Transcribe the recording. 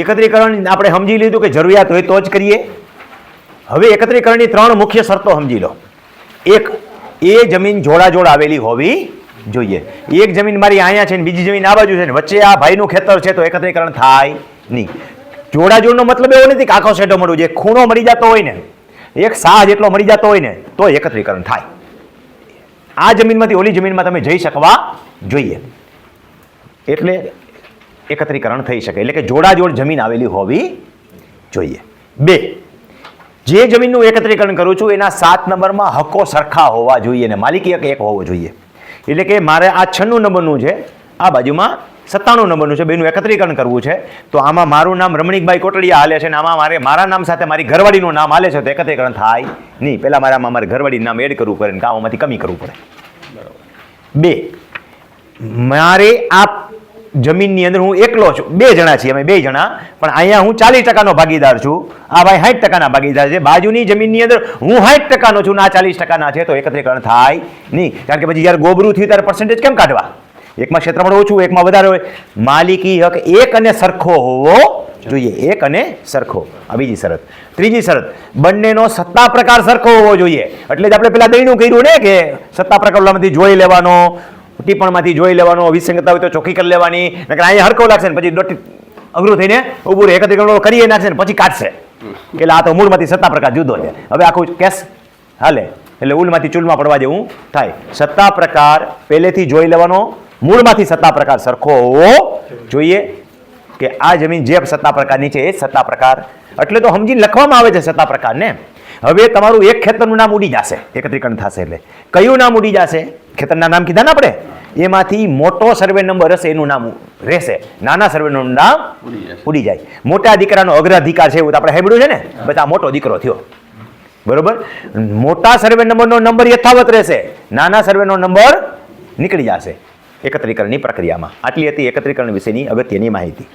એકત્રીકરણ આપણે સમજી લીધું કે જરૂરિયાત હોય તો જ કરીએ. હવે એકત્રીકરણની 3 મુખ્ય શરતો સમજી લો. એક, એ જમીન જોડાજોડ આવેલી હોવી જોઈએ. એક જમીન મારી અહીંયા છે ને બીજી જમીન આ બાજુ છે ને વચ્ચે આ ભાઈનું ખેતર છે તો એકત્રીકરણ થાય નહીં. જોડાજોડનો મતલબ એવો નથી કે આખો શેઢો મળવું જોઈએ. ખૂણો મળી જતો હોય ને, એક સાહ જેટલો મળી જતો હોય ને તો એકત્રીકરણ થાય. આ જમીનમાંથી ઓલી જમીનમાં તમે જઈ શકવા જોઈએ એટલે એકત્રીકરણ થઈ શકે. એટલે કે જોડાજોડ જમીન આવેલી હોવી જોઈએ. 2, જે જમીનનું એકત્રીકરણ કરું છું એના 7 નંબરમાં હક્કો સરખા હોવા જોઈએ અને માલિકી હક એક હોવો જોઈએ. એટલે કે મારે આ 96 નંબરનું છે, આ બાજુમાં 97 નંબરનું છે, બેનું એકત્રીકરણ કરવું છે. તો આમાં મારું નામ રમણીકભાઈ કોટડિયા હાલે છે અને આમાં મારા નામ સાથે મારી ઘરવાળીનું નામ હાલે છે તો એકત્રીકરણ થાય નહીં. પહેલા મારે ઘરવાળીનું નામ એડ કરવું પડે ને કામમાંથી કમી કરવું પડે. 2, મારે આ જમીનની અંદર હું એકલો છું, 2 જણા છીએ અમે, 2 જણા, પણ અહીંયા હું 40% ભાગીદાર છું, આ ભાઈ 60% ભાગીદાર છે. બાજુની જમીનની અંદર હું 60% છું ને આ 40% છે તો એકત્રીકરણ થાય નહીં. કારણ કે પછી જ્યારે ગોબરું થયું ત્યારે પર્સન્ટેજ કેમ કાઢવા? એકમાં ક્ષેત્રફળ ઓછું, એકમાં વધારે હોય. માલિકી હક એક અને સરખો હોવો જોઈએ. એક અને સરખો, આ બીજી શરત. ત્રીજી શરત, બંનેનો સત્તા પ્રકાર સરખો હોવો જોઈએ. એટલે જ આપણે પેલા દહીંનું કર્યું ને કે સત્તા પ્રકારમાંથી જોઈ લેવાનો, ટિપ્પણમાંથી જોઈ લેવાનો, વિસંગતતા હોય તો ચોખ્ખી કરી લેવાની. નકર અહીંયા હરખો લાગશે ને પછી અઘરું થઈને ઊભું રહે, એકત્રીકરણ કરીએ નાખશે ને પછી કાઢશે એટલે આ તો મૂળમાંથી સત્તા પ્રકાર જુદો છે. હવે આખું કેસ હાલે એટલે ઉલમાંથી ચૂલમાં પડવા જેવું થાય. સત્તા પ્રકાર પહેલેથી જોઈ લેવાનો, મૂળમાંથી સત્તા પ્રકાર સરખો હોવો જોઈએ કે આ જમીન જે સત્તા પ્રકારની છે એ સત્તા પ્રકાર. એટલે તો સમજીને લખવામાં આવે છે સત્તા પ્રકારને. હવે તમારું એક ખેતરનું નામ ઉડી જશે એકત્રીકરણ થશે એટલે. કયું નામ ઉડી જશે? ખેતરના નામ કીધા ને આપણે, એમાંથી મોટો સર્વે નંબર હશે એનું નામ રહેશે, નાના સર્વેનું નામ ઉડી જાય. મોટા દીકરાનો અગ્રાધિકાર છે એવું તો આપણે સાંભળ્યું છે ને, બધા મોટો દીકરો થયો બરોબર. મોટા સર્વે નંબરનો નંબર યથાવત રહેશે, નાના સર્વેનો નંબર નીકળી જશે એકત્રીકરણની પ્રક્રિયામાં. આટલી હતી એકત્રીકરણ વિશેની અગત્યની માહિતી.